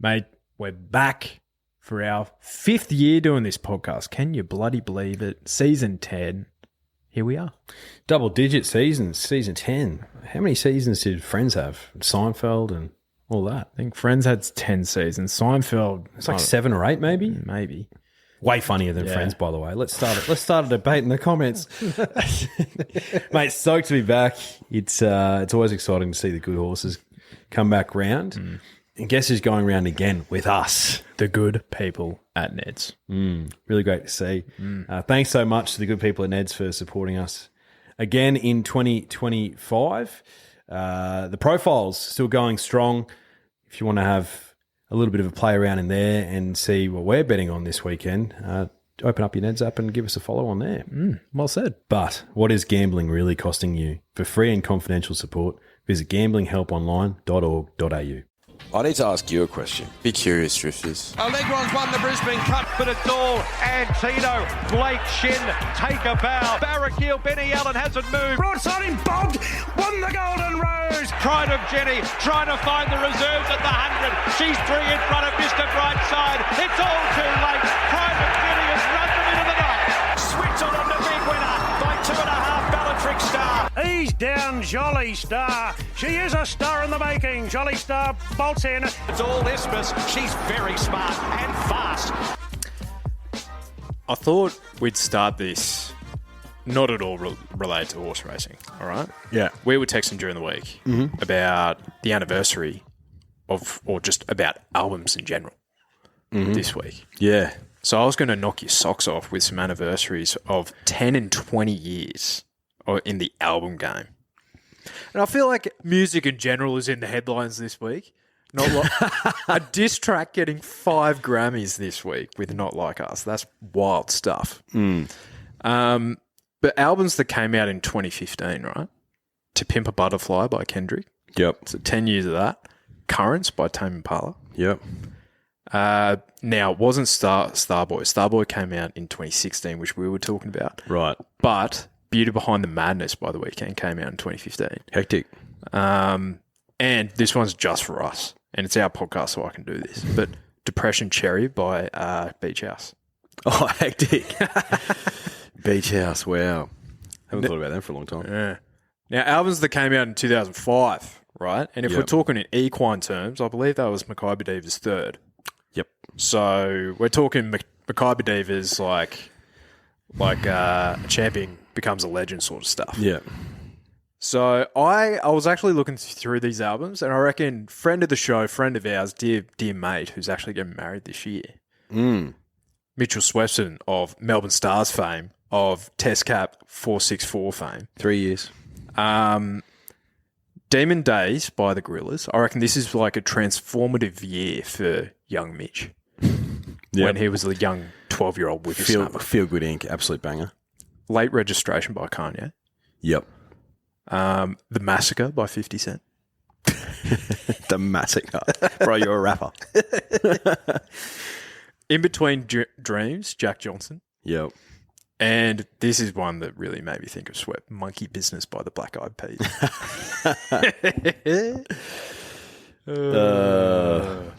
Mate, we're back for our 5th year doing this podcast. Can you bloody believe it? Season 10. Here we are. Double-digit seasons, season 10. How many seasons did Friends have? Seinfeld and all that. I think Friends had 10 seasons. Seinfeld... It's like 7 or 8 maybe? Maybe. Way funnier than Friends, by the way. Let's start a debate in the comments. Mate, stoked to be back. It's always exciting to see the good horses come back round. And guess who's going round again with us? The good people at Ned's. Really great to see. Thanks so much to the good people at Ned's for supporting us again in 2025. The profile's still going strong. If you want to have a little bit of a play around in there and see what we're betting on this weekend, open up your Ned's app and give us a follow on there. Well said. But what is gambling really costing you? For free and confidential support, visit gamblinghelponline.org.au. I need to ask you a question. Be curious, Drifters. Allegron's won the Brisbane Cup, but it's all Antino. Blake Shin, take a bow. Barraquil, Benny Allen hasn't moved. Broadside in bobbed, won the Golden Rose. Pride of Jenny, trying to find the reserves at the 100. She's 3 in front of Mr Brightside. It's all too late. Pride of Jenny has run them into the night. Switzerland, the big winner by 2.5 Bellatrix Star. He's down, Jolly Star. She is a star in the making. Jolly Star bolts in. It's all Isthmus. She's very smart and fast. I thought we'd start this not at all related to horse racing, all right? Yeah. We were texting during the week about the anniversary of, or just about albums in general this week. Yeah. So I was going to knock your socks off with some anniversaries of 10 and 20 years in the album game. And I feel like music in general is in the headlines this week. Not like a diss track getting 5 Grammys this week with Not Like Us. That's wild stuff. But albums that came out in 2015, right? To Pimp a Butterfly by Kendrick. Yep. So 10 years of that. Currents by Tame Impala. Yep. Now, it wasn't Starboy. Starboy came out in 2016, which we were talking about. Right. But Beauty Behind the Madness by The Weeknd came out in 2015. Hectic. And this one's just for us. And it's our podcast, so I can do this. But Depression Cherry by Beach House. Oh, hectic. Beach House, wow. Haven't thought about them for a long time. Yeah. Now, albums that came out in 2005, right? And if we're talking in equine terms, I believe that was Mackay Bediva's third. Yep. So we're talking Mackay Bediva's like a champion becomes a legend sort of stuff. Yeah. So I was actually looking through these albums, and I reckon friend of the show, friend of ours, dear mate, who's actually getting married this year, Mitchell Swepson of Melbourne Stars fame, of Test Cap 464 fame. 3 years. Demon Days by the Gorillas. I reckon this is like a transformative year for young Mitch. When he was a young 12-year-old whippersnapper. Feel Good Inc., absolute banger. Late Registration by Kanye. Yep. The Massacre by 50 Cent. The Massacre. Bro, you're a rapper. In Between Dreams, Jack Johnson. Yep. And this is one that really made me think of Sweat. Monkey Business by the Black Eyed Peas.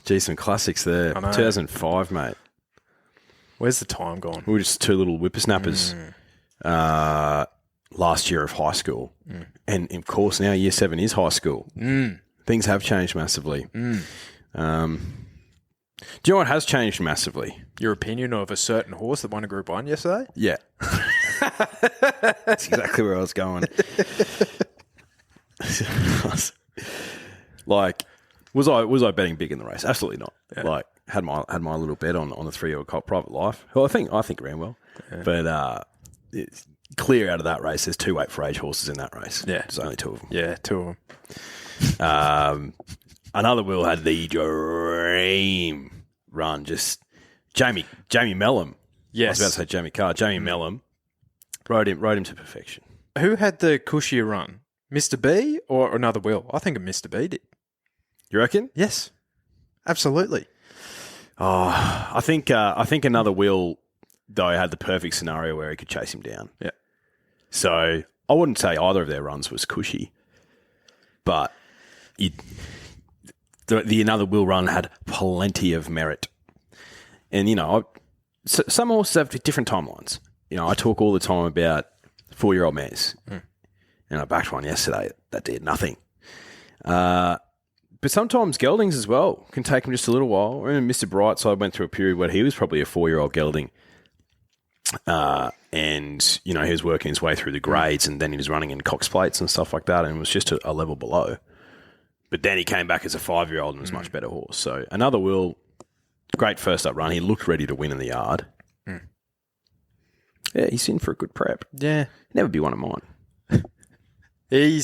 Gee, some classics there. I know. 2005, mate. Where's the time gone? We were just 2 little whippersnappers last year of high school. And, of course, now Year 7 is high school. Things have changed massively. Do you know what has changed massively? Your opinion of a certain horse that won a Group 1 yesterday? Yeah. That's exactly where I was going. Like, was I betting big in the race? Absolutely not. Yeah. Like, had my little bet on the 3-year-old colt Private Life, who I think ran well. Yeah. But it's clear out of that race, there's 2 weight for age horses in that race. Yeah. There's only 2 of them. Yeah, 2 of them. Another Will had the dream run. Just Jamie Mellum. Yes. I was about to say Jamie Carr. Jamie Mellum rode him to perfection. Who had the cushier run? Mr. B or another Will? I think Mr. B did. You reckon? Yes. Absolutely. Oh, I think another Will, though, had the perfect scenario where he could chase him down. Yeah. So I wouldn't say either of their runs was cushy, but the another Wil run had plenty of merit. And, some horses have different timelines. I talk all the time about 4-year-old mares. And I backed one yesterday that did nothing. But sometimes geldings as well can take them just a little while. I remember Mr Brightside went through a period where he was probably a 4-year-old gelding. And, he was working his way through the grades and then he was running in Cox plates and stuff like that and it was just a level below. But then he came back as a 5-year-old and was a much better horse. So another Wil, great first up run. He looked ready to win in the yard. Yeah, he's in for a good prep. Yeah. Never be one of mine. I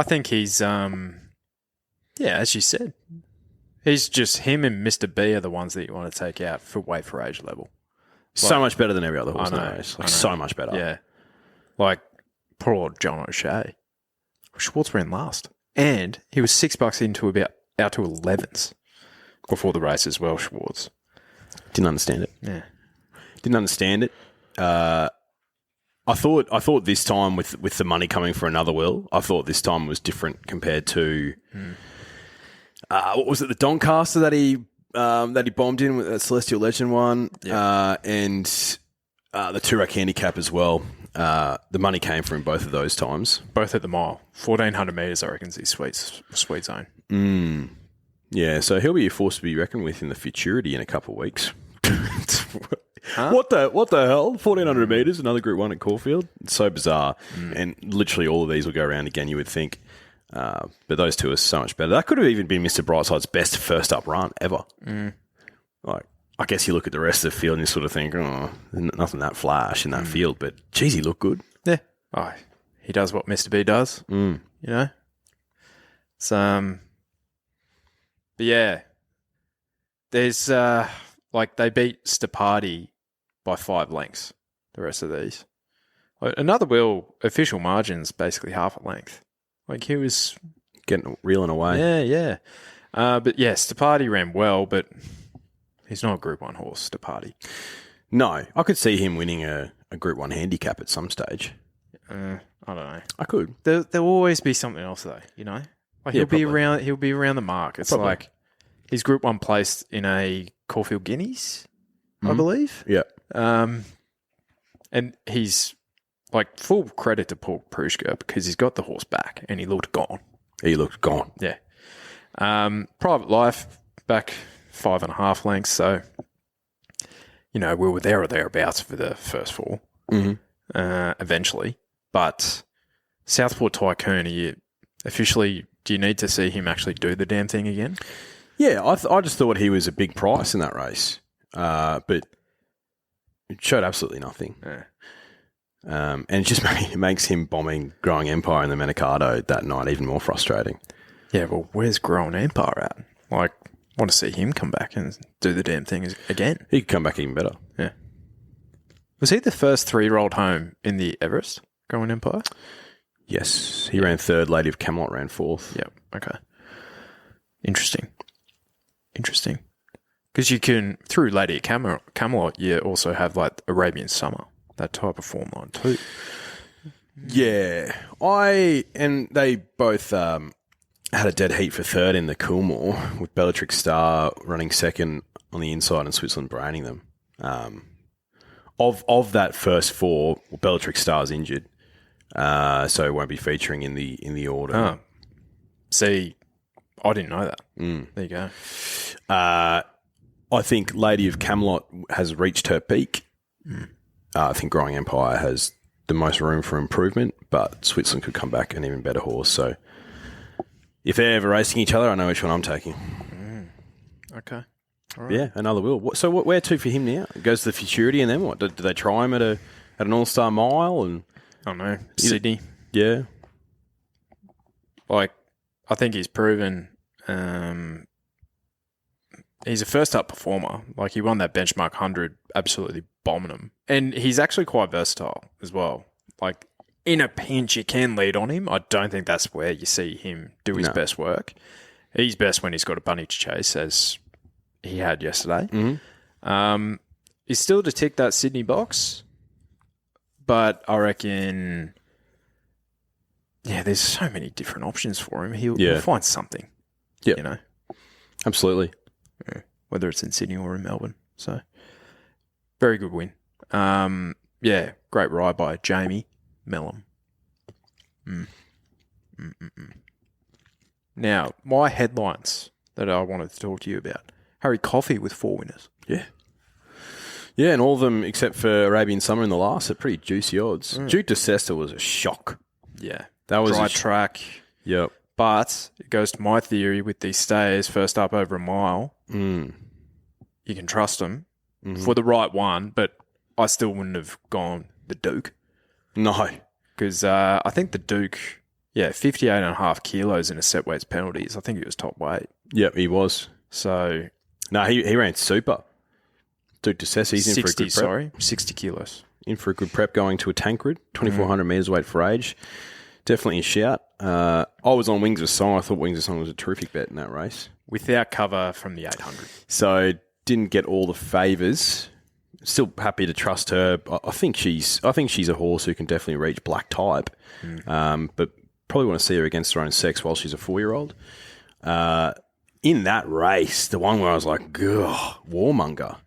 think he's, as you said, he's just him and Mr. B are the ones that you want to take out for weight for age level. So much better than every other horse I know, nowadays. I know. So much better. Yeah. Like poor old John O'Shea. Schwartz ran last. And he was $6 out to 11s before the race as well, Schwartz. Didn't understand it. Yeah. Didn't understand it. I thought this time with the money coming for another Wil, I thought this time was different compared to what was it, the Doncaster that he bombed in with that Celestial Legend one, and the Toorak handicap as well. The money came from both of those times. Both at the mile. 1,400 metres, I reckon, is his sweet zone. Yeah, so he'll be a force to be reckoned with in the futurity in a couple of weeks. What the hell? 1,400 metres, another Group 1 at Caulfield? It's so bizarre. And literally all of these will go around again, you would think. But those two are so much better. That could have even been Mr. Brightside's best first up run ever. Like, I guess you look at the rest of the field and you sort of think, nothing that flash in that field. But, geez, he looked good. Yeah. Oh, he does what Mr. B does. It's, but yeah. There's, they beat Stepardi by 5 lengths, the rest of these. Another Wil, official margins, basically half a length. Like, he was reeling away. Yeah. But, yeah, Stepardi ran well, but he's not a Group 1 horse, Stepardi. No, I could see him winning a Group 1 handicap at some stage. I don't know. I could. There'll always be something else, though, Like, he'll be around the mark. It's probably. Like, he's Group 1 placed in a Caulfield Guineas, I believe. Yeah. And he's, full credit to Paul Prushka because he's got the horse back and he looked gone. He looked gone. Yeah. Private Life, back 5.5 lengths. So, we were there or thereabouts for the first 4 eventually. But Southport Tycoon, do you need to see him actually do the damn thing again? Yeah, I just thought he was a big price in that race. But it showed absolutely nothing. Yeah. And it just makes him bombing Growing Empire in the Manikato that night even more frustrating. Yeah, well, where's Growing Empire at? I want to see him come back and do the damn thing again. He could come back even better. Yeah. Was he the first 3-year-old home in the Everest, Growing Empire? Yes. He ran 3rd, Lady of Camelot ran 4th. Yep, okay. Interesting. Because you can, through Lady of Camelot, you also have Arabian Summer, that type of form line too. Yeah. And they both had a dead heat for 3rd in the Coolmore with Bellatrix Star running 2nd on the inside and Switzerland braining them. Of that first 4, Bellatrix Star's injured, so it won't be featuring in the order. Oh. See, I didn't know that. There you go. I think Lady of Camelot has reached her peak. I think Growing Empire has the most room for improvement, but Switzerland could come back an even better horse. So if they're ever racing each other, I know which one I'm taking. Okay. All right. Yeah, another Wil. So where to for him now? It goes to the futurity, and then what? Do they try him at an All-Star Mile? And I don't know. Sydney. Yeah. I think he's proven he's a first-up performer. He won that benchmark 100, absolutely bombing him. And he's actually quite versatile as well. In a pinch, you can lead on him. I don't think that's where you see him do his best work. He's best when he's got a bunny to chase, as he had yesterday. He's still to tick that Sydney box, but I reckon, there's so many different options for him. He'll find something. Yeah. You know, Absolutely. whether it's in Sydney or in Melbourne. So, very good win. Yeah, great ride by Jamie Mellum. Now, my headlines that I wanted to talk to you about. Harry Coffey with 4 winners. Yeah. Yeah, and all of them, except for Arabian Summer in the last, are pretty juicy odds. Duke de Sesta was a shock. Yeah. That was dry a track. Yep. But it goes to my theory with these stayers, first up over a mile. You can trust them for the right one, but I still wouldn't have gone the Duke. No. Because I think the Duke, 58.5 kilos in a set weights penalties. I think he was top weight. Yep, he was. So No, he ran super. Duke de Sesta, he's in for a good prep. 60 kilos. In for a good prep going to a Tancred, 2,400 metres weight for age. Definitely a shout. I was on Wings of Song. I thought Wings of Song was a terrific bet in that race. Without cover from the 800. So didn't get all the favours. Still happy to trust her. I think she's a horse who can definitely reach black type. But probably want to see her against her own sex while she's a 4-year-old. In that race, the one where I was like, ugh, warmonger.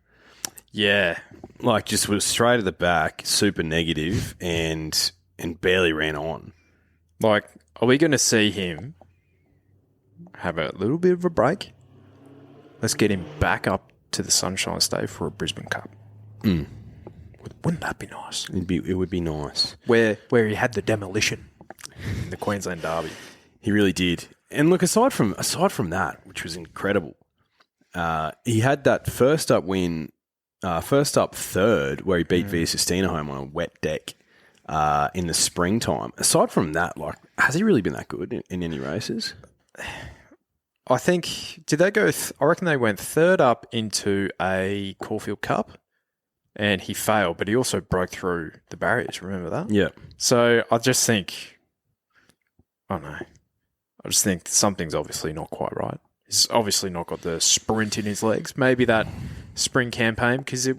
Yeah. Like just was straight at the back, super negative, and barely ran on. Like, are we going to see him have a little bit of a break? Let's get him back up to the Sunshine State for a Brisbane Cup. Wouldn't that be nice? It would be nice. Where he had the demolition in the Queensland Derby. He really did. And look, aside from that, which was incredible, he had that first up win, first up third, where he beat Via Sistina home on a wet deck in the springtime. Aside from that, like, has he really been that good in any races? I think, did they go, I reckon they went third up into a Caulfield Cup and he failed, but he also broke through the barriers. Remember that? Yeah. So I just think, I don't know. I just think something's obviously not quite right. He's obviously not got the sprint in his legs. Maybe that spring campaign, because he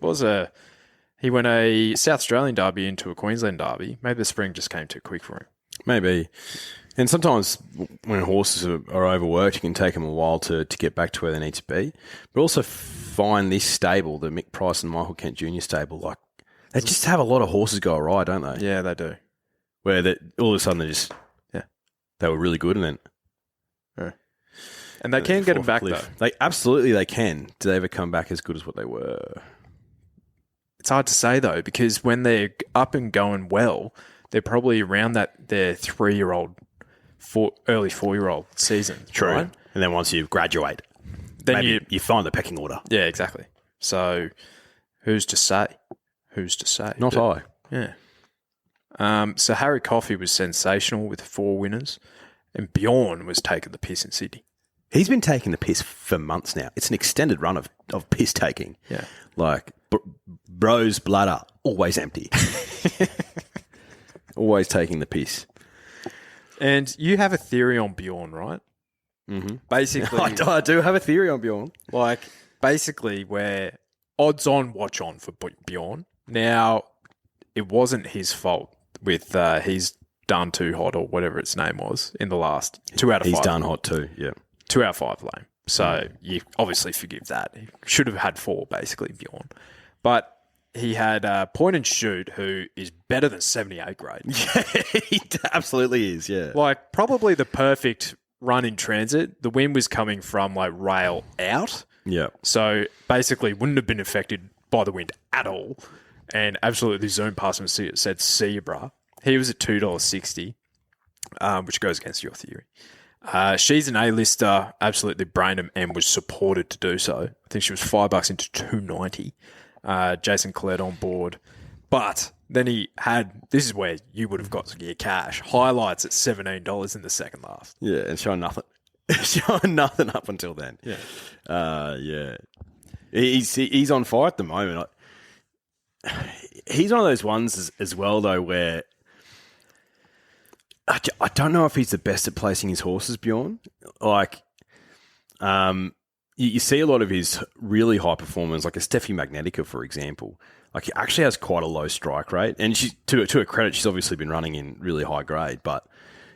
went a South Australian derby into a Queensland derby. Maybe the spring just came too quick for him. Maybe. And sometimes when horses are overworked, it can take them a while to get back to where they need to be. But also find this stable, the Mick Price and Michael Kent Jr. stable, like they just have a lot of horses go awry, don't they? Yeah, they do. Where all of a sudden they were really good and then... And they can get them back, though. They can. Do they ever come back as good as what they were? It's hard to say, though, because when they're up and going well, they're probably around their 3-year-old, early 4-year-old season. True. Right? And then once you graduate, then maybe you find the pecking order. Yeah, exactly. So who's to say? Not I. Yeah. So Harry Coffey was sensational with 4 winners, and Bjorn was taking the piss in Sydney. He's been taking the piss for months now. It's an extended run of piss taking. Yeah. Like, bro's bladder, always empty. Always taking the piss. And you have a theory on Bjorn, right? Mm-hmm. Basically, I do have a theory on Bjorn. Like, basically, where odds on, watch on for Bjorn. Now, it wasn't his fault with he's done too hot or whatever its name was in the last 2 out of 5. He's done hot too, yeah. 2 out of 5 lane. So you obviously forgive that. He should have had 4, basically, Bjorn. But he had Point and Shoot, who is better than 78 grade. Yeah, he absolutely is, yeah. Like, probably the perfect run in transit. The wind was coming from, like, rail out. Yeah. So, basically, wouldn't have been affected by the wind at all. And absolutely zoomed past him and said, "See you, bruh." He was at $2.60, which goes against your theory. She's an A-lister, absolutely brained him and was supported to do so. I think she was $5 into $2.90. Jason Collette on board. But then he had, this is where you would have got to get cash, highlights at $17 in the second last. Yeah, and showing nothing. Showing nothing up until then. Yeah. Yeah. He's on fire at the moment. He's one of those ones as well, though, where I don't know if he's the best at placing his horses, Bjorn. Like, you see a lot of his really high performers, like a Steffi Magnetica, for example. Like, he actually has quite a low strike rate. And to her credit, she's obviously been running in really high grade. But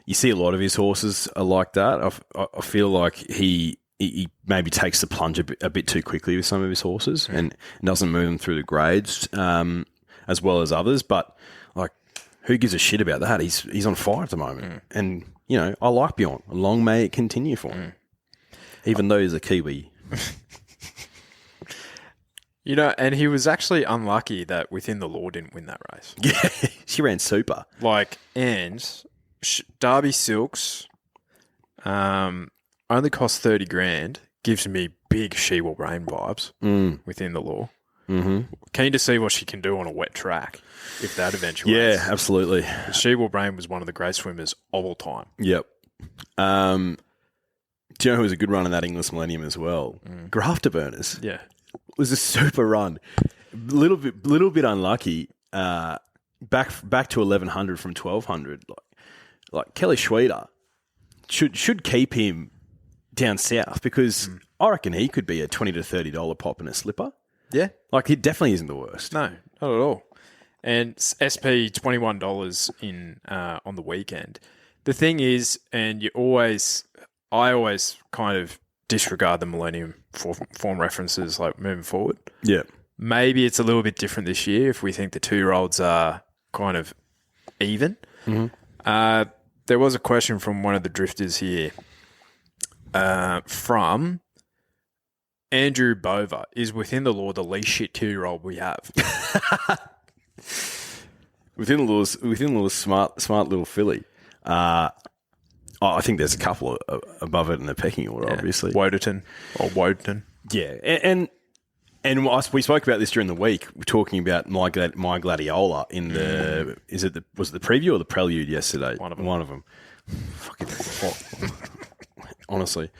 you see a lot of his horses are like that. I feel like he maybe takes the plunge a bit too quickly with some of his horses and doesn't move them through the grades as well as others. But like, who gives a shit about that? He's on fire at the moment, and I like Bjorn. Long may it continue for him, even though he's a Kiwi. And he was actually unlucky that Within the Law didn't win that race. Yeah, she ran super. And Derby Silks only cost 30 grand. Gives me big She-Will Rain vibes Within the Law. Mm-hmm. Keen to see what she can do on a wet track if that eventuates. Yeah, absolutely. She-Will Rain was one of the great swimmers of all time. Yep. Do you know who was a good run in that English Millennium as well? Grafterburners. Yeah. It was a super run. Little bit unlucky. Back to 1100 from 1200. Like Kelly Schweeder should keep him down south because I reckon he could be a $20 to $30 pop in a slipper. Yeah. Like, he definitely isn't the worst. No, not at all. And SP $21 in on the weekend. The thing is, and I always kind of disregard the Millennium form references like moving forward. Yeah. Maybe it's a little bit different this year if we think the 2-year-olds are kind of even. Mm-hmm. There was a question from one of the drifters here from Andrew Bova. Is Within the Law the least shit 2-year-old we have? Within the Law's smart little filly. I think there's a couple above it in the pecking order, obviously. Wodenton or Wodenton. Yeah, and we spoke about this during the week. We're talking about my Gladiola in the was it the preview or the prelude yesterday? One of them. Fucking honestly,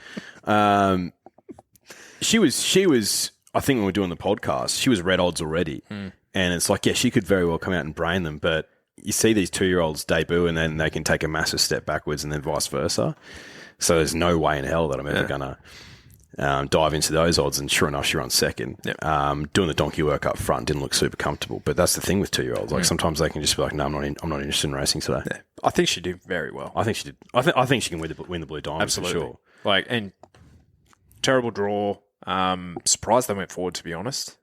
she was. I think when we were doing the podcast, she was red odds already, and it's like, yeah, she could very well come out and brain them, but you see these 2-year-olds debut and then they can take a massive step backwards and then vice versa. So there's no way in hell that I'm ever going to dive into those odds. And sure enough, she runs second. Yep. Doing the donkey work up front didn't look super comfortable. But that's the thing with 2-year-olds. Like sometimes they can just be like, no, I'm not interested in racing today. Yeah. I think she did very well. I think she did. I think she can win the Blue Diamond. Absolutely. For sure. And terrible draw. Surprised they went forward, to be honest.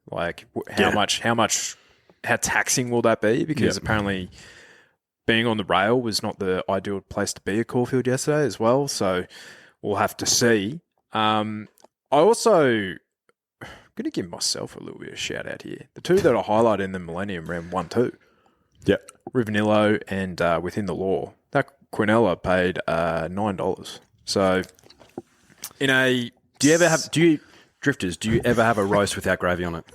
How taxing will that be? Because apparently being on the rail was not the ideal place to be at Caulfield yesterday as well. So we'll have to see. I also going to give myself a little bit of shout out here. The two that I highlighted in the Millennium ran 1-2. Yep. Rivanillo and Within the Law. That Quinella paid $9. So do you drifters, do you ever have a roast without gravy on it?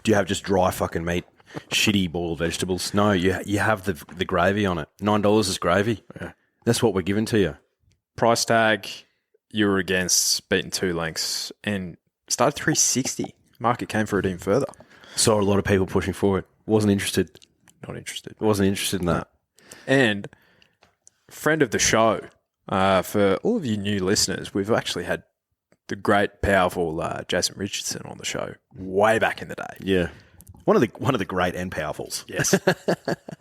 Do you have just dry fucking meat? Shitty boiled vegetables? No, you have the gravy on it. $9 is gravy. Yeah. That's what we're giving to you. Price tag, you were against, beaten 2 lengths, and started 360. Market came for it even further. Saw a lot of people pushing forward. Wasn't interested. Not interested. Wasn't interested in that. And friend of the show, for all of you new listeners, we've actually had the great, powerful Jason Richardson on the show way back in the day. Yeah. One of the great and powerfuls. Yes.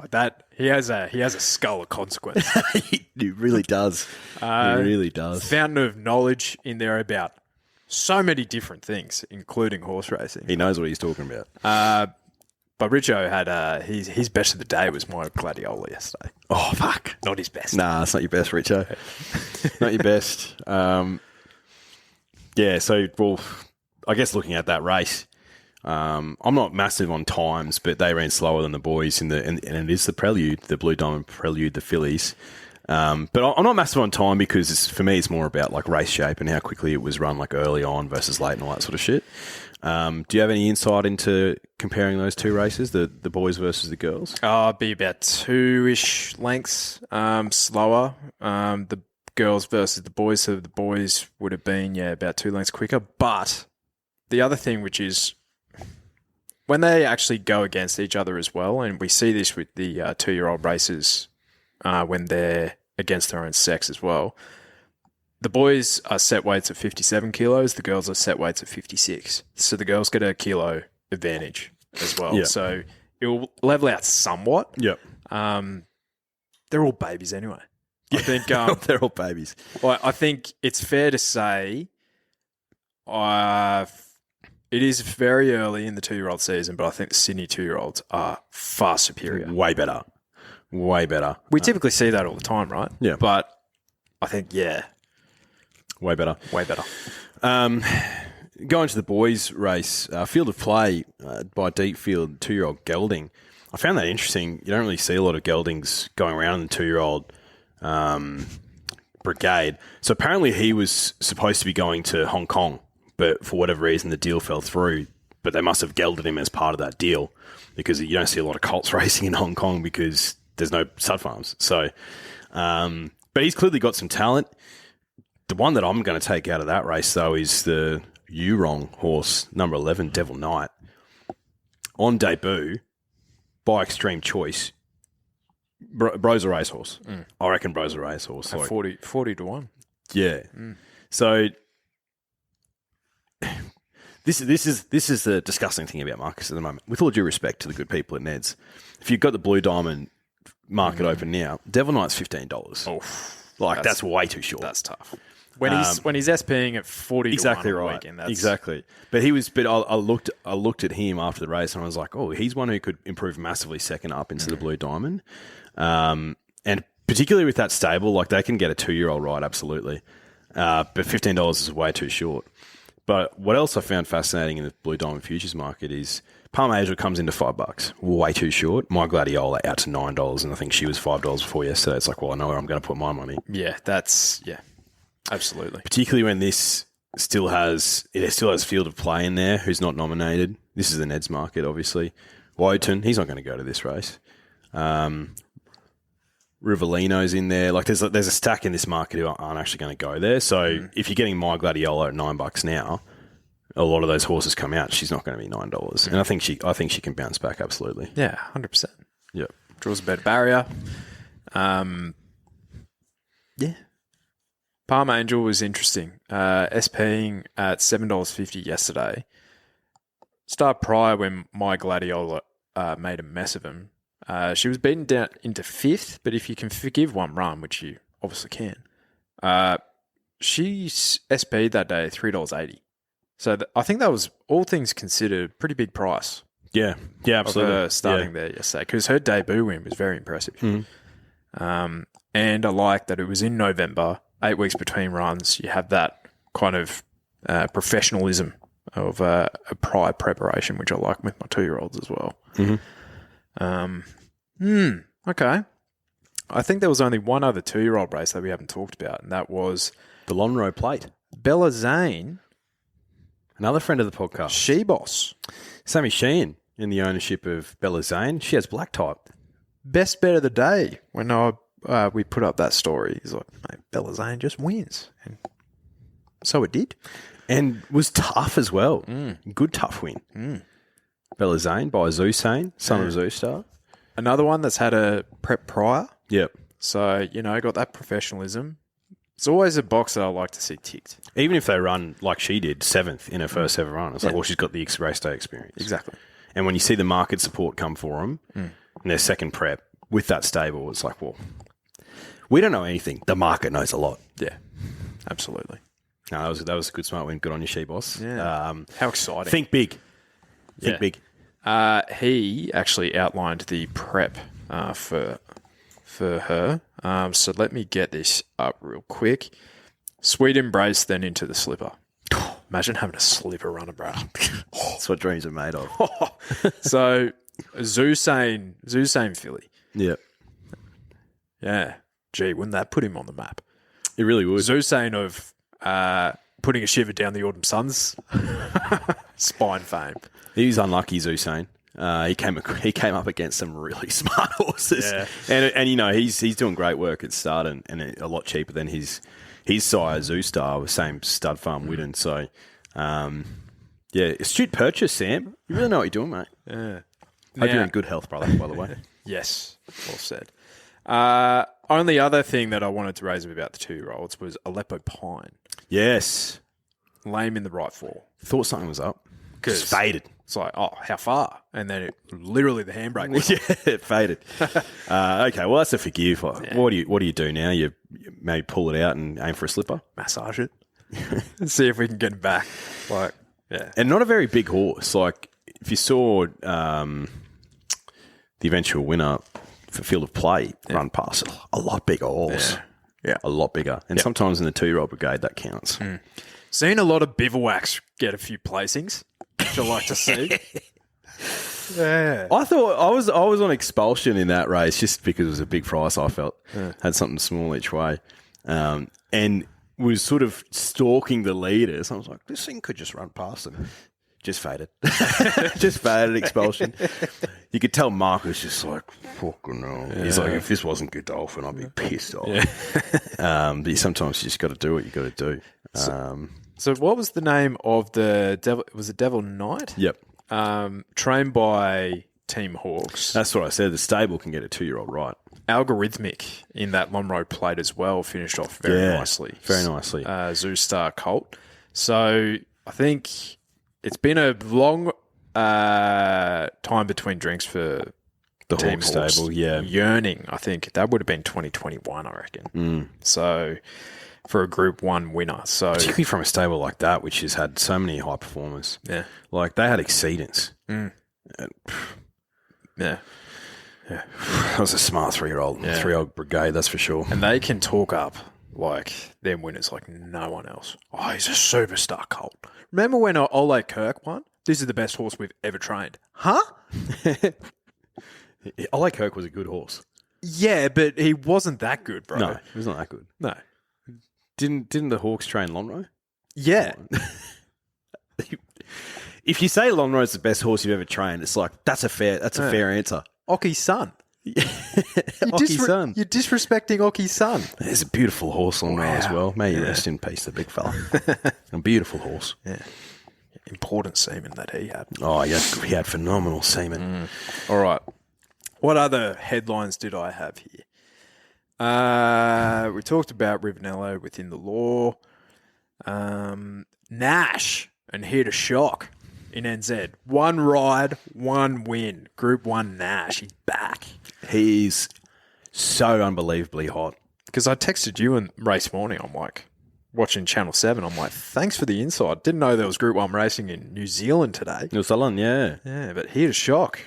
Like that. He has a skull of consequence. He really does. He really does. Fountain of knowledge in there about so many different things, including horse racing. He knows what he's talking about. But Richo had his best of the day was my Gladiola yesterday. Oh, fuck. Not his best. Nah, it's not your best, Richo. Not your best. Yeah, so, well, I guess looking at that race, I'm not massive on times, but they ran slower than the boys and it is the prelude, the Blue Diamond prelude, the fillies. But I'm not massive on time because for me it's more about like race shape and how quickly it was run like early on versus late and all that sort of shit. Do you have any insight into comparing those two races, the boys versus the girls? It'd be about 2-ish lengths slower. The girls versus the boys, so the boys would have been about 2 lengths quicker. But the other thing, which is when they actually go against each other as well, and we see this with the 2-year-old races when they're against their own sex as well, the boys are set weights at 57 kilos, the girls are set weights at 56. So the girls get a kilo advantage as well. Yep. So it will level out somewhat. Yep. They're all babies anyway. I think they're all babies. well, I think it's fair to say it is very early in the 2-year-old season, but I think the Sydney 2-year-olds are far superior. Way better. We typically see that all the time, right? Yeah. But I think, Way better. way better. Going to the boys' race, Field of Play by Deepfield, 2-year-old gelding. I found that interesting. You don't really see a lot of geldings going around in the 2-year-old brigade. So apparently he was supposed to be going to Hong Kong, but for whatever reason the deal fell through. But they must have gelded him as part of that deal because you don't see a lot of colts racing in Hong Kong because there's no stud farms. So, but he's clearly got some talent. The one that I'm going to take out of that race, though, is the Yurong horse, number 11, Devil Knight. On debut, by extreme choice, Bro's a racehorse. I reckon Bro's a racehorse. At 40 to 1. Yeah. So this is the disgusting thing about Marcus at the moment. With all due respect to the good people at Ned's, if you've got the Blue Diamond market open now, Devil Knight's $15. Oh, that's way too short. That's tough. When he's SPing at 40 exactly to 1 right. weekend, that's... Exactly. But he was. But I looked at him after the race and I was like, oh, he's one who could improve massively second up into the Blue Diamond, and particularly with that stable, like they can get a 2-year-old right, absolutely. But $15 is way too short. But what else I found fascinating in the Blue Diamond futures market is Palm Angel comes into $5, way too short. My Gladiola out to $9, and I think she was $5 before yesterday. It's like, well, I know where I'm going to put my money. Yeah, absolutely. Particularly when this still has Field of Play in there, who's not nominated. This is the Ned's market, obviously. Wotan, he's not going to go to this race. Rivellino's in there. Like there's a stack in this market who aren't actually going to go there. So if you're getting My Gladiola at $9 now, a lot of those horses come out. She's not going to be $9, and I think she can bounce back absolutely. Yeah, 100%. Yeah, Draws a better barrier. Yeah. Palm Angel was interesting. SPing at $7.50 yesterday. Start prior when My Gladiola made a mess of him. She was beaten down into 5th, but if you can forgive one run, which you obviously can, she SP'd that day $3.80. So I think that was, all things considered, a pretty big price. Yeah, absolutely. Of her starting there yesterday, because her debut win was very impressive. And I like that it was in November, 8 weeks between runs. You have that kind of professionalism of a prior preparation, which I like with my 2-year-olds as well. Okay. I think there was only one other 2-year-old race that we haven't talked about, and that was The Lonhro Plate. Bella Zane, Another friend of the podcast. She-Boss. Sammy Sheehan in the ownership of Bella Zane. She has black type. Best bet of the day when we put up that story. He's like, mate, Bella Zane just wins. And so it did. And was tough as well. Good tough win. Bella Zane by Zusane, son of Zustar. Another one that's had a prep prior. Yep. So, got that professionalism. It's always a box that I like to see ticked. Even if they run like she did, 7th in her first ever run, it's like, well, she's got the race day experience. Exactly. And when you see the market support come for them in their second prep with that stable, it's like, well, we don't know anything. The market knows a lot. Yeah, absolutely. No, that was a good smart win. Good on you, She-Boss. Yeah. How exciting. Think big. Think big. He actually outlined the prep for her. So let me get this up real quick. Sweet Embrace, then into the slipper. Imagine having a slipper runner, bro. That's what dreams are made of. So Zusane filly. Yeah. Yeah. Gee, wouldn't that put him on the map? It really would. Zusane of putting a shiver down the Autumn Sun's spine fame. He was unlucky, Zusane. He came up against some really smart horses, and he's doing great work at start and a lot cheaper than his sire Zustar, same stud farm Widden. So, astute purchase, Sam. You really know what you're doing, mate. Yeah. Hope you're in good health, brother. By the way. Yes, well said. Only other thing that I wanted to raise about the 2-year-olds was Aleppo Pine. Yes, Lame in the right 4. thought something was up. Because faded. It's like, oh, how far? And then literally the handbrake went Yeah, it faded. Okay, well, that's a forgive. What do you do now? You maybe pull it out and aim for a slipper? massage it. See if we can get it back. Like, yeah. And not a very big horse. Like, if you saw the eventual winner for Field of Play run past a lot bigger horse. Yeah. A lot bigger. And sometimes in the 2-year-old brigade, that counts. Seen a lot of bivouacs get a few placings, which I like to see. Yeah. I thought I was on expulsion in that race just because it was a big price, I felt. Had something small each way. And was sort of stalking the leaders. I was like, this thing could just run past them. Just faded. Just faded, expulsion. You could tell Mark was just like, fucking hell. Yeah. He's like, if this wasn't Godolphin, I'd be pissed off. Yeah. But sometimes you just got to do what you got to do. So what was the name of the Devil? Was it Devil Knight? Yep. Trained by Team Hawks. That's what I said. The stable can get a 2-year-old right. Algorithmic in that Lonhro plate as well. Finished off very nicely. Very nicely. Zoo Star Colt. So I think it's been a long time between drinks for The Team Hawks Hawks. stable, yeah. Yearning, I think. That would have been 2021, I reckon. So for a Group 1 winner. So Particularly from a stable like that, which has had so many high performers. Yeah. Like, they had exceedance. And, yeah. that was a smart 3-year-old. 3-year-old brigade, that's for sure. And they can talk up like them winners like no one else. Oh, he's a superstar colt. Remember when Ole Kirk won? This is the best horse we've ever trained. Huh? Ole Kirk was a good horse. Yeah, but he wasn't that good, bro. No, he was not that good. No. Didn't the Hawks train Lonhro? Yeah. If you say Lonhro's the best horse you've ever trained, it's like that's a fair answer. Oki's son. Oki's son. You're disrespecting Oki's son. There's a beautiful horse Lonhro as well. May you rest in peace, the big fella. A beautiful horse. Yeah. Important semen that he had. Oh, yeah, he had phenomenal semen. All right. What other headlines did I have here? We talked about Rivanello within the law. Nash and Here to Shock in NZ. 1 ride, 1 win. Group 1 Nash. He's back. He's so unbelievably hot. Because I texted you in race morning. I'm like, watching Channel 7. I'm like, thanks for the insight. Didn't know there was Group 1 racing in New Zealand today. New Zealand, yeah. Yeah, but Here to Shock.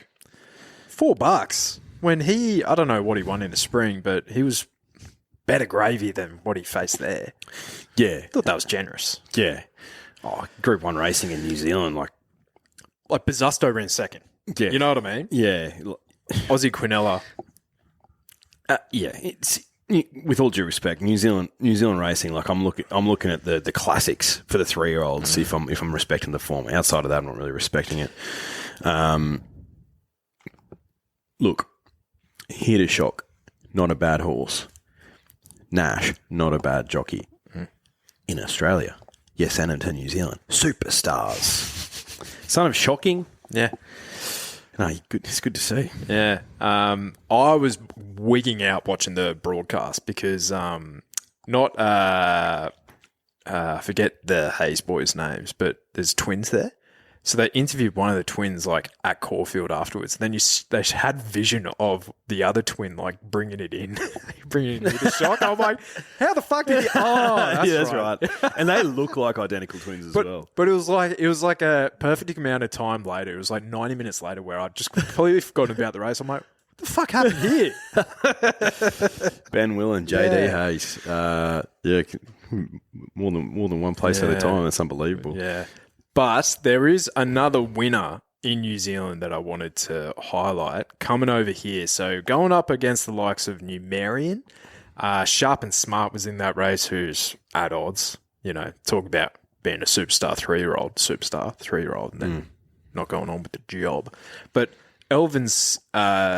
$4. When I don't know what he won in the spring, but he was better gravy than what he faced there. Yeah. Thought that was generous. Yeah. Oh, Group 1 racing in New Zealand, like Bizzusto ran second. Yeah. You know what I mean? Yeah. Aussie Quinella. Yeah. It's, with all due respect, New Zealand racing, like I'm looking at the classics for the 3-year-olds if I'm respecting the form. Outside of that, I'm not really respecting it. Look, Here to Shock, not a bad horse. Nash, not a bad jockey. In Australia, yes, and into New Zealand, superstars. Son of Shocking, Yeah. no, it's good to see. Yeah. I was wigging out watching the broadcast because I forget the Hayes boys' names, but there's twins there. So they interviewed one of the twins like at Caulfield afterwards. And then they had vision of the other twin like bringing it in to Shock. I'm like, how the fuck did you? Oh, that's right. And they look like identical twins as well. But it was like a perfect amount of time later. It was like 90 minutes later where I just completely forgotten about the race. I'm like, what the fuck happened here? Ben, Wil, and JD Hayes. More than one place at a time. That's unbelievable. Yeah. But there is another winner in New Zealand that I wanted to highlight coming over here. So going up against the likes of Numerian, Sharp and Smart was in that race, who's at odds. You know, talk about being a superstar 3-year-old, and then not going on with the job. But Elvencedor,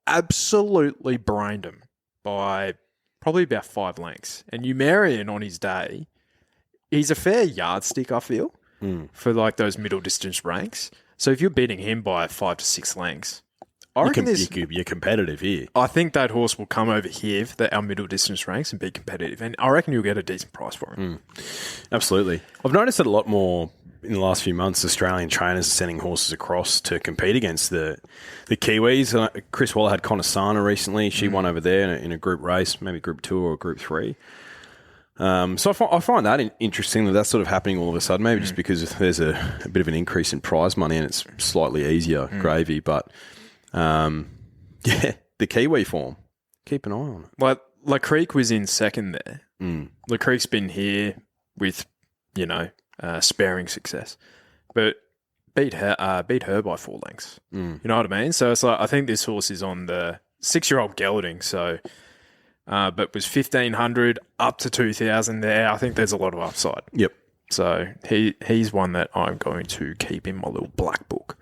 absolutely brained him by probably about 5 lengths. And Numerian on his day, he's a fair yardstick, I feel, for like those middle distance ranks. So if you're beating him by 5 to 6 lengths, I reckon you're competitive here. I think that horse will come over here for our middle distance ranks and be competitive. And I reckon you'll get a decent price for him. Absolutely. I've noticed that a lot more in the last few months. Australian trainers are sending horses across to compete against the Kiwis. Chris Waller had Conasana recently. She won over there in a group race, maybe Group 2 or Group 3. So I find that interesting that that's sort of happening all of a sudden, maybe just because there's a bit of an increase in prize money and it's slightly easier gravy. But, the Kiwi form, keep an eye on it. Like, La Creek was in second there. La Creek's been here with, sparing success. But beat her by 4 lengths. You know what I mean? So it's like, I think this horse is on the 6-year-old gelding, so... but was 1,500 up to 2,000 there. I think there's a lot of upside. Yep. So he's one that I'm going to keep in my little black book.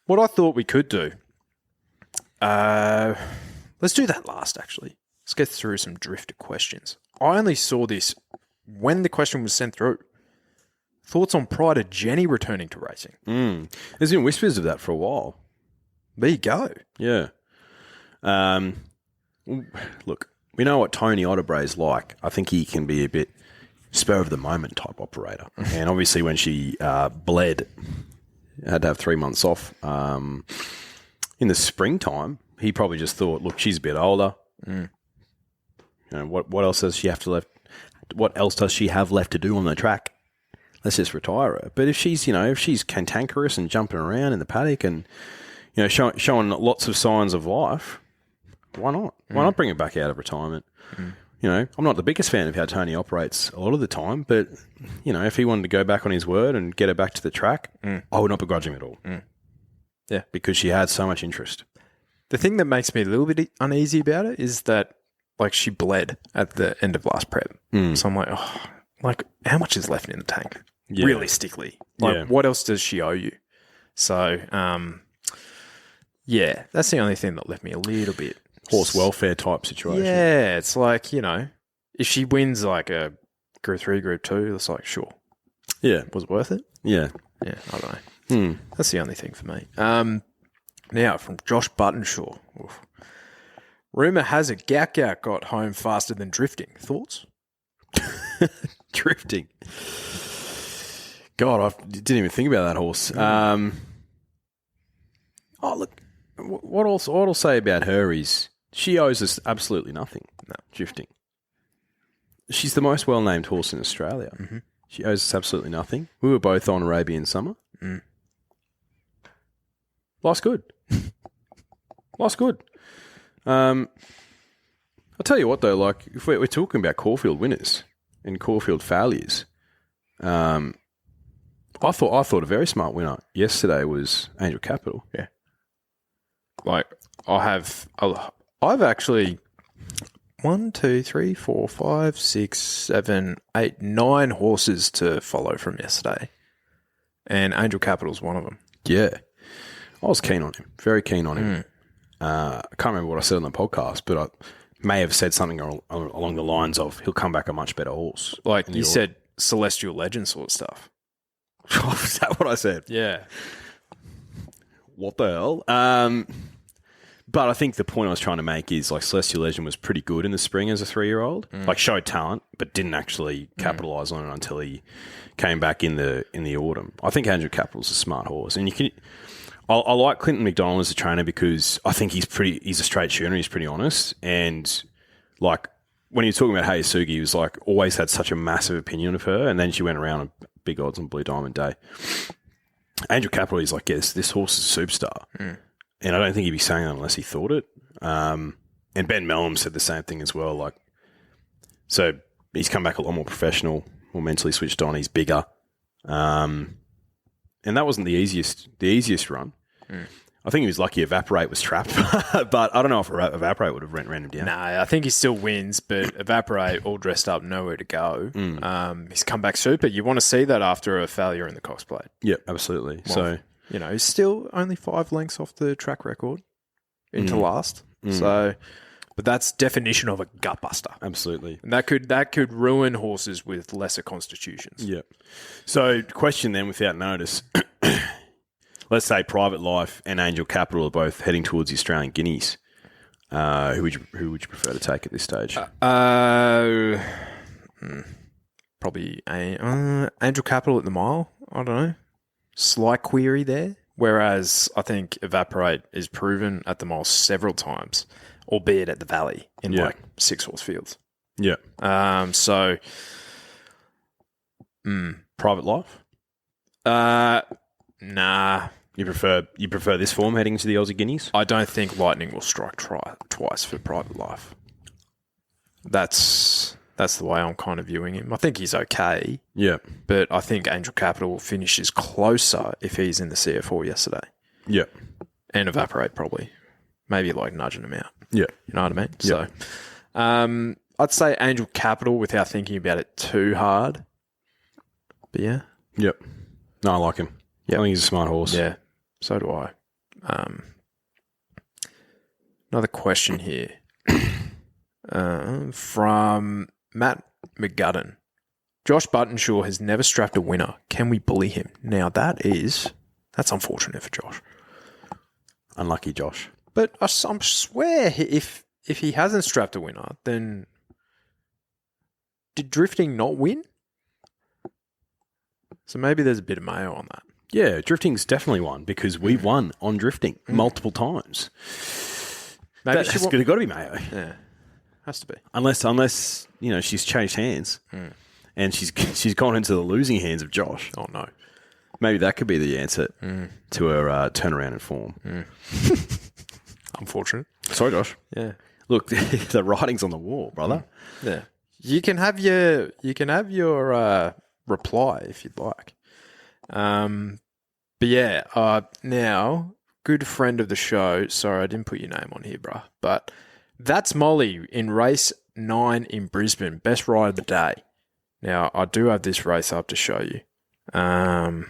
What I thought we could do, let's do that last, actually. Let's get through some drifter questions. I only saw this when the question was sent through. Thoughts on Pride of Jenny returning to racing? There's been whispers of that for a while. There you go. Yeah. Look, we know what Tony Otterbray's like. I think he can be a bit spur of the moment type operator. And obviously when she bled, had to have 3 months off in the springtime, he probably just thought, look, she's a bit older. What else does she have what else does she have left to do on the track? Let's just retire her. But if she's, if she's cantankerous and jumping around in the paddock and, showing lots of signs of life, why not? Why not bring her back out of retirement? I'm not the biggest fan of how Tony operates a lot of the time, but, if he wanted to go back on his word and get her back to the track, I would not begrudge him at all. Yeah. Because she had so much interest. The thing that makes me a little bit uneasy about it is that, she bled at the end of last prep. So I'm like, how much is left in the tank? Yeah. Realistically. What else does she owe you? So, that's the only thing that left me a little bit... Horse welfare type situation. Yeah, it's like, if she wins like a Group 3, Group 2, it's like, sure. Yeah. Was it worth it? Yeah. Yeah, I don't know. That's the only thing for me. Now, from Josh Buttonshaw. Oof. Rumour has it Gout got home faster than drifting. Thoughts? Drifting. God, I didn't even think about that horse. Look, what I'll say about her is she owes us absolutely nothing. No, drifting. She's the most well-named horse in Australia. She owes us absolutely nothing. We were both on Arabian Summer. Life's good. Life's good. I'll tell you what, though, if we're talking about Caulfield winners and Caulfield failures, I thought a very smart winner yesterday was Angel Capital. Yeah. I've actually 1, 2, 3, 4, 5, 6, 7, 8, 9 horses to follow from yesterday, and Angel Capital's one of them. Yeah, I was keen on him, very keen on him. I can't remember what I said on the podcast, but I may have said something along the lines of he'll come back a much better horse. Like you said, Celestial Legend sort of stuff. Is that what I said? Yeah. What the hell? But I think the point I was trying to make is Celestial Legend was pretty good in the spring as a 3-year-old. Showed talent, but didn't actually capitalise on it until he came back in the autumn. I think Andrew Capital's a smart horse, and I like Clinton McDonald as a trainer because I think he's a straight shooter. He's pretty honest, and when he was talking about Hayasugi, he was always had such a massive opinion of her, and then she went around on big odds on Blue Diamond Day. Andrew Capital, he's this horse is a superstar. And I don't think he'd be saying that unless he thought it. And Ben Mellum said the same thing as well. So he's come back a lot more professional, more mentally switched on. He's bigger. And that wasn't the easiest run. I think he was lucky Evaporate was trapped. But I don't know if Evaporate would have ran him down. No, I think he still wins, but Evaporate all dressed up, nowhere to go. He's come back super. You want to see that after a failure in the Cox Plate. Yeah, absolutely. Well, he's still only 5 lengths off the track record into last. So, but that's definition of a gutbuster. Absolutely. And that could ruin horses with lesser constitutions. Yeah. So, question then without notice. let's say Private Life and Angel Capital are both heading towards the Australian Guineas. Who would you prefer to take at this stage? Probably Angel Capital at the mile. I don't know. Slight query there. Whereas I think Evaporate is proven at the mile several times, albeit at the Valley in like 6-horse fields. Yeah. So, Private Life? Nah. You prefer this form heading to the Aussie Guineas? I don't think Lightning will strike twice for Private Life. That's the way I'm kind of viewing him. I think he's okay. Yeah. But I think Angel Capital finishes closer if he's in the CF Orr yesterday. Yeah. And Evaporate probably. Maybe like nudging him out. Yeah. You know what I mean? Yeah. So, I'd say Angel Capital without thinking about it too hard. But yeah. Yep. No, I like him. Yep. I think he's a smart horse. Yeah. So do I. Another question here from Matt McGudden. Josh Buttonshaw has never strapped a winner. Can we bully him? Now that's unfortunate for Josh. Unlucky Josh. But I swear if he hasn't strapped a winner, then did Drifting not win? So maybe there's a bit of mayo on that. Yeah, Drifting's definitely won because we've won on Drifting multiple times. Maybe That's got to be Mayo. Yeah, has to be. Unless she's changed hands and she's gone into the losing hands of Josh. Oh no, maybe that could be the answer to her turnaround in form. Unfortunate. Sorry, Josh. Yeah. Look, the writing's on the wall, brother. Yeah. You can have your reply if you'd like. But yeah, now, good friend of the show. Sorry, I didn't put your name on here, bruh. But that's Molly in race 9 in Brisbane. Best ride of the day. Now, I do have this race up to show you. Want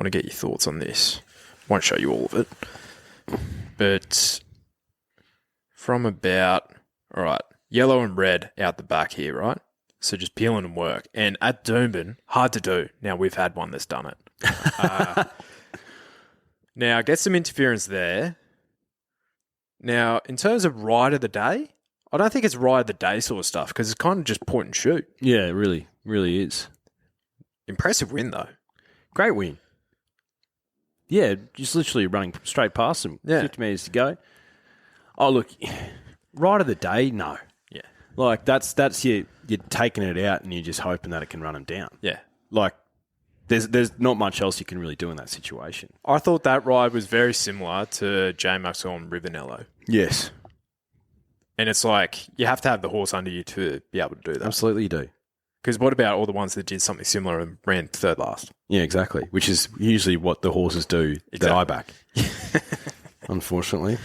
to get your thoughts on this. Won't show you all of it. But from about, all right, yellow and red out the back here, right? So just peeling and work. And at Doomben, hard to do. Now, we've had one that's done it. Now, get some interference there. Now, in terms of ride of the day, I don't think it's ride of the day sort of stuff because it's kind of just point and shoot. Yeah, it really, really is. Impressive win, though. Great win. Yeah, just literally running straight past them. Yeah. 50 metres to go. Oh, look, ride of the day, no. Yeah. Like, that's you're taking it out and you're just hoping that it can run them down. Yeah. Like, there's not much else you can really do in that situation. I thought that ride was very similar to J. Maxwell and Rivanello. Yes. And it's like, you have to have the horse under you to be able to do that. Absolutely you do. Because what about all the ones that did something similar and ran third last? Yeah, exactly. Which is usually what the horses do that I back. Unfortunately.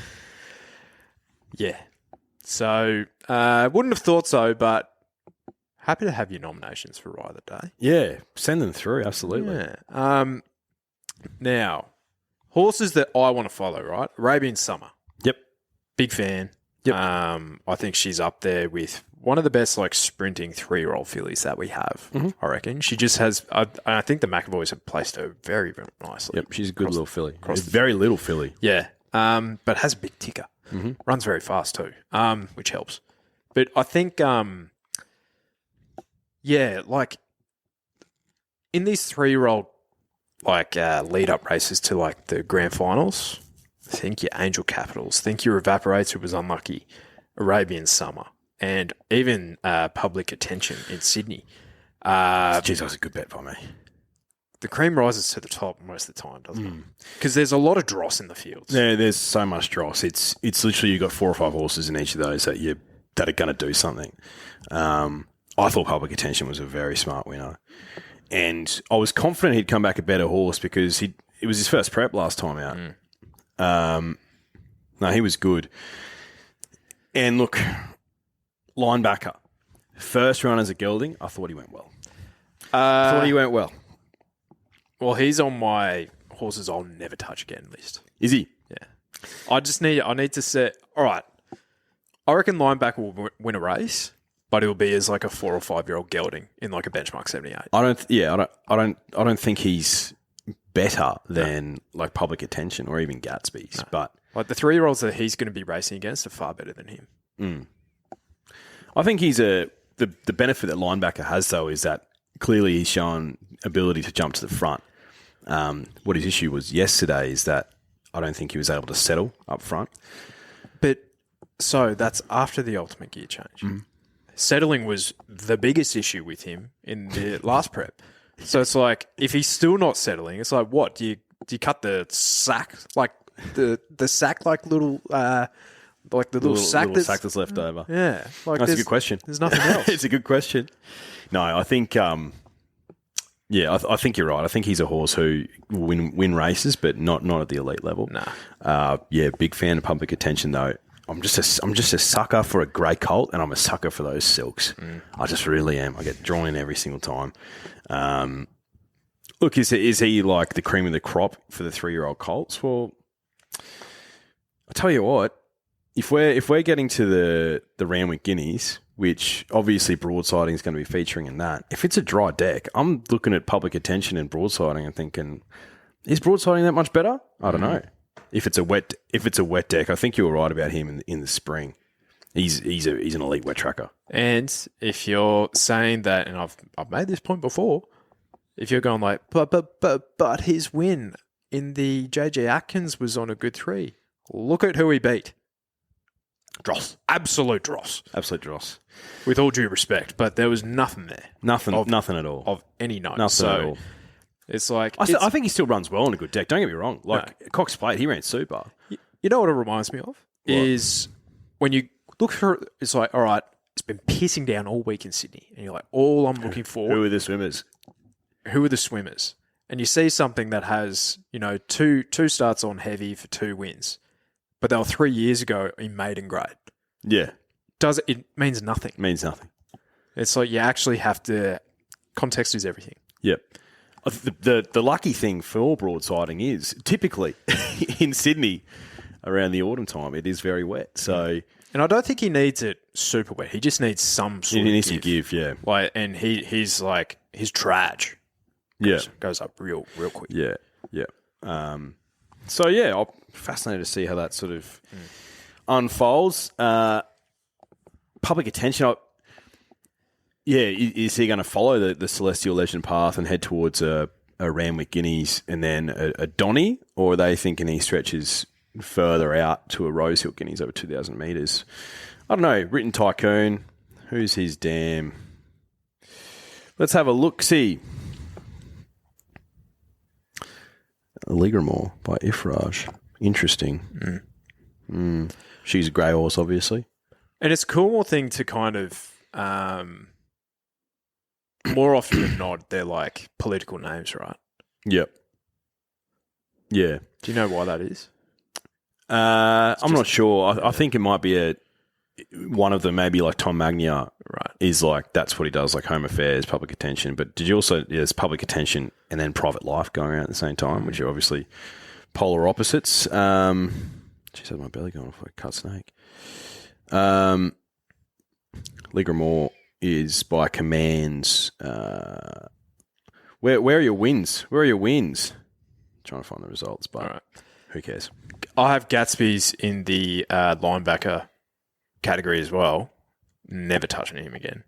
Yeah. So, wouldn't have thought so, but happy to have your nominations for Ride of the Day. Yeah, send them through, absolutely. Yeah. Now, horses that I want to follow, right? Arabian Summer. Yep. Big fan. Yep. I think she's up there with one of the best sprinting 3-year-old fillies that we have, I reckon. She just has, I think the McAvoys have placed her very, very nicely. Yep, she's a good little filly. across A very little filly. Yeah. But has a big ticker. Runs very fast too, which helps. But I think, in these 3-year-old lead-up races to the grand finals, think your Angel Capitals, think your Evaporator who was unlucky, Arabian Summer, and even Public Attention in Sydney. Jeez, that was a good bet by me. The cream rises to the top most of the time, doesn't it? Because there's a lot of dross in the fields. Yeah, there's so much dross. It's literally you've got 4 or 5 horses in each of those that are going to do something. I thought Public Attention was a very smart winner. And I was confident he'd come back a better horse because it was his first prep last time out. No, he was good. And look, linebacker. First run as a gelding, I thought he went well. Well, he's on my horses I'll never touch again list. Is he? Yeah. I need to set, all right, I reckon linebacker will win a race, but it'll be as a 4 or 5 year old gelding in a benchmark 78. I don't think he's better than like Public Attention or even Gatsby's. No. But Like the 3-year-olds that he's going to be racing against are far better than him. I think the benefit that linebacker has though is that clearly he's shown ability to jump to the front. What his issue was yesterday is that I don't think he was able to settle up front. But so that's after the ultimate gear change. Settling was the biggest issue with him in the last prep. So it's like if he's still not settling, it's like what do you cut the sack like the sack like little like the little sack that's left over. Yeah, like That's a good question. There's nothing else. It's a good question. No, I think I think you're right. I think he's a horse who will win races, but not at the elite level. Nah. Big fan of Public Attention though. I'm just a sucker for a grey colt, and I'm a sucker for those silks. I just really am. I get drawn in every single time. Look, is he like the cream of the crop for the 3-year-old colts? Well, I tell you what, if we're getting to the Randwick Guineas, which obviously broadsiding is going to be featuring in that, if it's a dry deck, I'm looking at Public Attention and broadsiding and thinking, is broadsiding that much better? I don't know. If it's a wet deck, I think you were right about him in the spring. He's an elite wet tracker. And if you're saying that, and I've made this point before, if you're going like, but his win in the JJ Atkins was on a good 3. Look at who he beat. Dross. Absolute dross. Absolute dross. With all due respect, but there was nothing there. Nothing at all. Of any note. Nothing at all. It's like... I think he still runs well on a good deck. Don't get me wrong. Like, Cox Plate, he ran super. You know what it reminds me of? Is when you look through it, it's like, all right, it's been pissing down all week in Sydney. And you're like, all I'm looking for... Who are the swimmers? Who are the swimmers? And you see something that has, two starts on heavy for 2 wins. But they were 3 years ago in maiden grade. Yeah. It means nothing. Means nothing. It's like you actually have to... Context is everything. Yep. The lucky thing for broadsiding is typically in Sydney around the autumn time, it is very wet. So, and I don't think he needs it super wet. He just needs some sort of needs some give, yeah. Like, and he's like his traj, goes up real quick. Yeah, yeah. I'm fascinated to see how that sort of unfolds. Public Attention. Is he going to follow the Celestial Legend path and head towards a Randwick Guineas and then a Donny, or are they thinking he stretches further out to a Rosehill Guineas over 2,000 metres? I don't know. Written Tycoon. Who's his dam? Let's have a look-see. Ligramore by Ifraj. Interesting. She's a grey horse, obviously. And it's a cool thing to kind of... more often than not, they're like political names, right? Yep. Yeah. Do you know why that is? I'm not sure. I think it might be one of them, maybe like Tom Magnier, right? Is like, that's what he does, like Home Affairs, Public Attention. But did you also, there's Public Attention and then Private Life going around at the same time, which are obviously polar opposites. Jeez, had my belly going off like a cut snake. Ligramore is by Commands. Where are your wins? Where are your wins? Trying to find the results, but who cares? I have Gatsby's in the linebacker category as well. Never touching him again,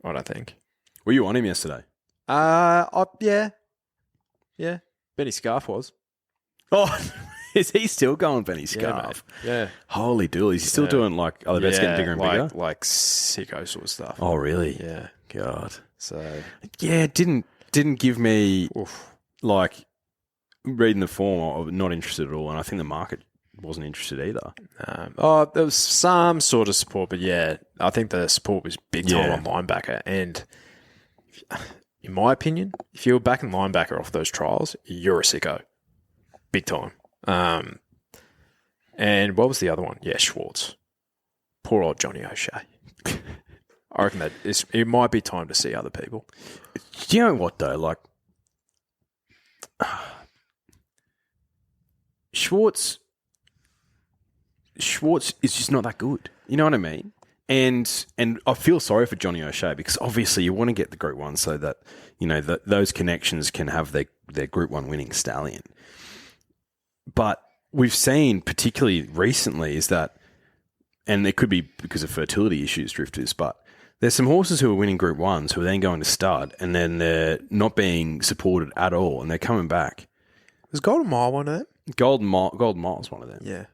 I don't think. Were you on him yesterday? Yeah. Benny Scarf was. Oh, is he still going Benny Scarf? Yeah. Holy dooly. Is he still doing like, are the bets getting bigger and bigger? Like sicko sort of stuff. Oh, really? Yeah. God. So. Yeah, it didn't give me, like, reading the form, I'm not interested at all. And I think the market wasn't interested either. There was some sort of support, but yeah, I think the support was big time on linebacker. And in my opinion, if you were backing linebacker off those trials, you're a sicko. Big time. And what was the other one? Yeah, Schwartz. Poor old Johnny O'Shea. I reckon that it might be time to see other people. Do you know what, though? Like, Schwartz is just not that good. You know what I mean? And I feel sorry for Johnny O'Shea because obviously you want to get the Group 1 so that, those connections can have their Group 1 winning stallion. But we've seen, particularly recently, is that, and it could be because of fertility issues, drifters, but there's some horses who are winning Group 1s who are then going to stud and then they're not being supported at all and they're coming back. Was Golden Mile one of them? Golden Mile's one of them. Yeah.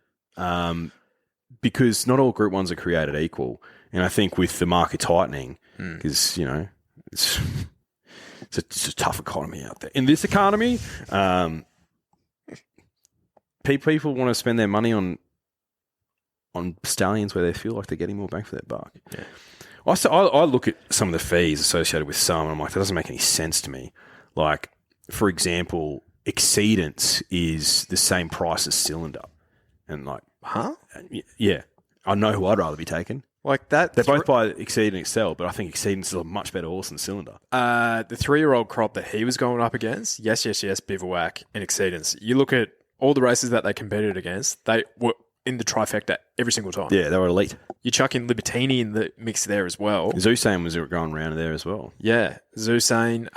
Because not all Group 1s are created equal. And I think with the market tightening, because, it's a tough economy out there. In this economy, people want to spend their money on stallions where they feel like they're getting more bang for their buck. Yeah. I look at some of the fees associated with some, and I'm like, that doesn't make any sense to me. Like, for example, Exceedance is the same price as Cylinder. And like, Huh? Yeah. I know who I'd rather be taken. Like that. They're both by Exceed and Excel, but I think Exceedance is a much better horse than Cylinder. The 3-year-old crop that he was going up against, yes, Bivouac and Exceedance. You look at all the races that they competed against, they were in the trifecta every single time. Yeah, they were elite. You chuck in Libertini in the mix there as well. Zusane was going around there as well. Yeah, Zusane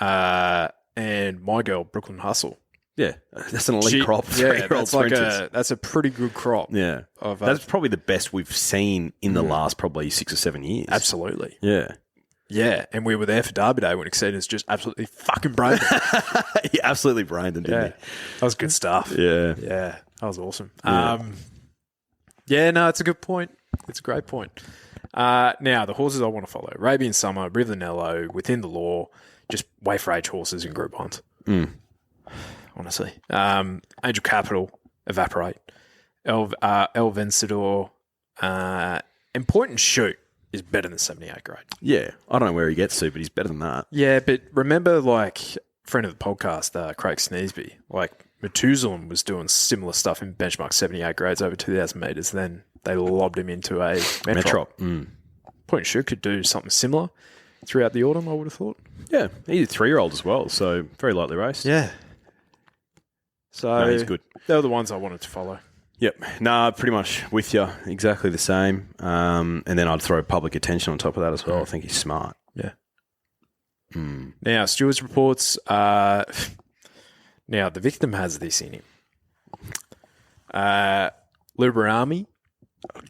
and my girl, Brooklyn Hustle. Yeah, that's an elite crop. Yeah, that's a pretty good crop. Yeah, that's probably the best we've seen in the last probably 6 or 7 years. Absolutely. Yeah. Yeah, and we were there for Derby Day when Exceedance just absolutely fucking brained them. He absolutely brained them, didn't he? That was good stuff. Yeah. Yeah, that was awesome. Yeah. No, it's a good point. It's a great point. Now, the horses I want to follow. Arabian Summer, Rivanello, Within the Law, just way for age horses in Group 1s. Honestly. Angel Capital, Evaporate. El Vencedor, and Point and Shoot is better than 78 grade. Yeah. I don't know where he gets to, but he's better than that. Yeah, but remember, friend of the podcast, Craig Sneesby, Methuselah was doing similar stuff in benchmark 78 grades over 2,000 metres. Then they lobbed him into a Metrop. Point and Shoot could do something similar throughout the autumn, I would have thought. Yeah. He's a 3-year-old as well, so very lightly raced. Yeah. So no, he's good. They were the ones I wanted to follow. Yep. Nah, pretty much with you. Exactly the same. And then I'd throw public attention on top of that as well. I think he's smart. Yeah. Now, Stewards Reports. Now, the victim has this in him. Liberami.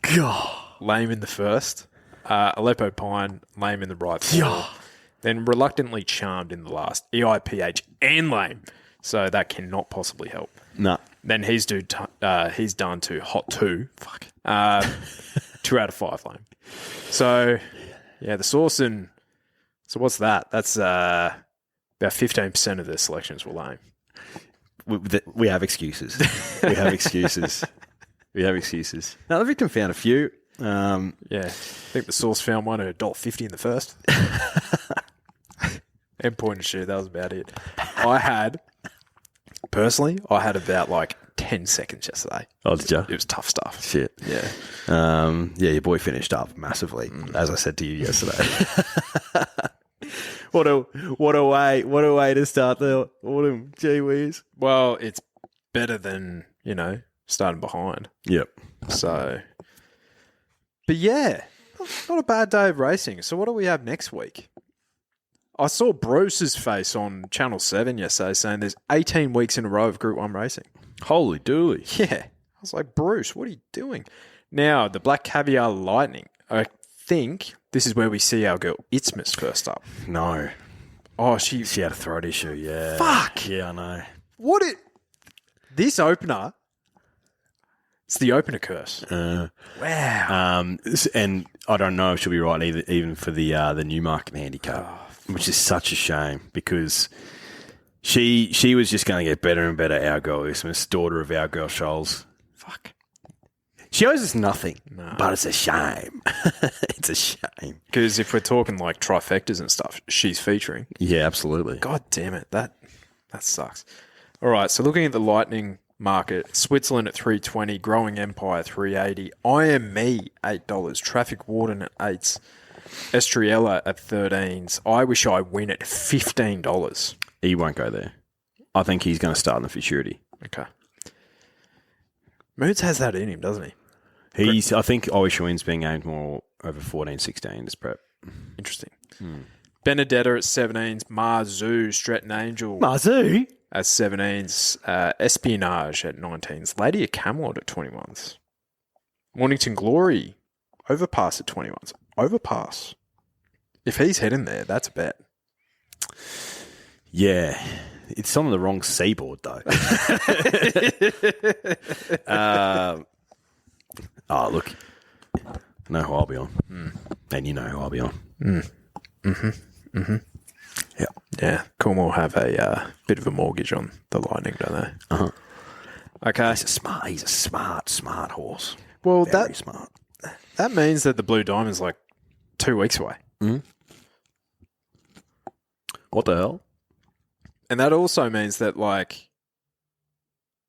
God. Lame in the first. Aleppo Pine, lame in the right. Then Reluctantly Charmed in the last. EIPH and lame. So that cannot possibly help. No. Then he's done to Hot 2. Fuck. 2 out of 5 lame. So, yeah, the source and... So what's that? That's about 15% of their selections were lame. We have excuses. We have excuses. Now, the victim found a few. Yeah. I think the source found one at $1.50 in the first. And Point and Shoot. That was about it. Personally, I had about 10 seconds yesterday. Oh, did you? It was tough stuff. Shit. Yeah. Yeah, your boy finished up massively, as I said to you yesterday. What a way to start the autumn. Gee whiz. Well, it's better than, starting behind. Yep. So, but yeah, not a bad day of racing. So what do we have next week? I saw Bruce's face on Channel 7 yesterday saying there's 18 weeks in a row of Group 1 racing. Holy dooly. Yeah. I was like, Bruce, what are you doing? Now, the Black Caviar Lightning. I think this is where we see our girl Itzmus first up. No. Oh, she had a throat issue, yeah. Fuck. Yeah, I know. This opener, it's the opener curse. Wow. And I don't know if she'll be right even for the Newmarket handicap, which is such a shame because she was just going to get better and better. Our girl Itzmus, daughter of our girl Scholes. Fuck. She owes us nothing, but it's a shame. It's a shame. Because if we're talking trifectas and stuff, she's featuring. Yeah, absolutely. God damn it. That sucks. All right, so looking at the Lightning market, Switzerland at $3.20, Growing Empire $3.80, I Am Me $8, Traffic Warden at $8s, Estriella at $13s. I Wish I Win at $15. He won't go there. I think he's going to start in the futurity. Okay. Moods has that in him, doesn't he? I think Oishuin's being aimed more over 14-16 this prep. Interesting. Benedetta at 17s. Marzu, Stretton Angel Mazu? at 17s. Espionage at 19s. Lady of Camelot at 21s. Mornington Glory, Overpass at 21s. Overpass. If he's heading there, that's a bet. Yeah. It's on the wrong seaboard, though. Look. I know who I'll be on. And you know who I'll be on. Yeah. Yeah. Cornwall have a bit of a mortgage on the Lightning, don't they? Uh-huh. Okay. He's a smart horse. Well, Very smart. that means that the Blue Diamond's like 2 weeks away. What the hell? And that also means that, like,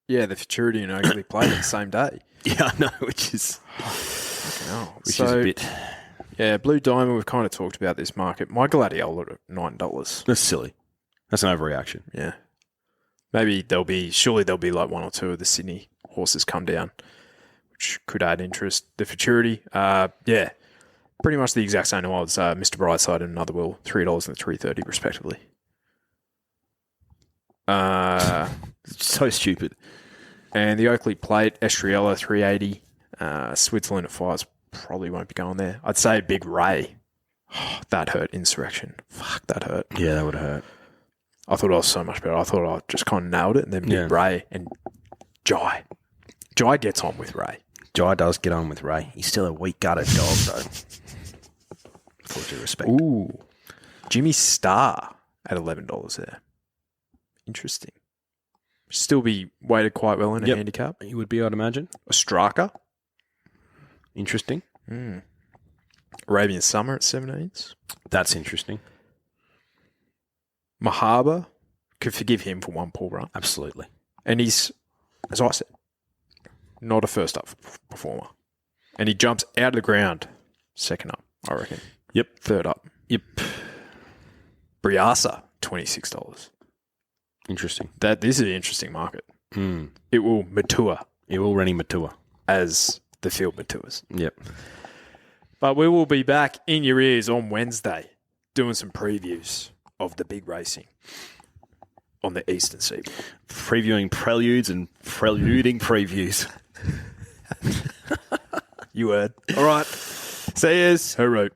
the Futurity and Oakley played the same day. Yeah, I know, which is Is a bit... Yeah, Blue Diamond, we've kind of talked about this market. My Gladiola at $9. That's silly. That's an overreaction. Yeah. Maybe there'll be like one or two of the Sydney horses come down, which could add interest. The Futurity, pretty much the exact same odds. Mr Brightside and Another Will, $3 and $3.30 respectively. So stupid. And the Oakley Plate, Estriella, $3.80. Switzerland at $5 probably won't be going there. I'd say Big Ray. Oh, that hurt. Insurrection. Fuck, that hurt. Yeah, that would hurt. I thought I was so much better. I thought I just kind of nailed it. And then Big Ray and Jai. Jai gets on with Ray. Jai does get on with Ray. He's still a weak-gutted dog, though. Full due respect. Ooh. Jimmy Star at $11 there. Interesting. Still be weighted quite well in a handicap. He would be, I'd imagine. Ostraka. Interesting. Arabian Summer at 17s. That's interesting. Mahaba. Could forgive him for one poor run. Absolutely. And he's, as I said, not a first up performer. And he jumps out of the ground second up, I reckon. Yep. Third up. Yep. Briasa, $26. Interesting. This is an interesting market. It will mature. It will Rennie mature. As the field matures. Yep. But we will be back in your ears on Wednesday doing some previews of the big racing on the Eastern Seaboard. Previewing preludes and preluding previews. You heard. All right. See yous. Hooroo.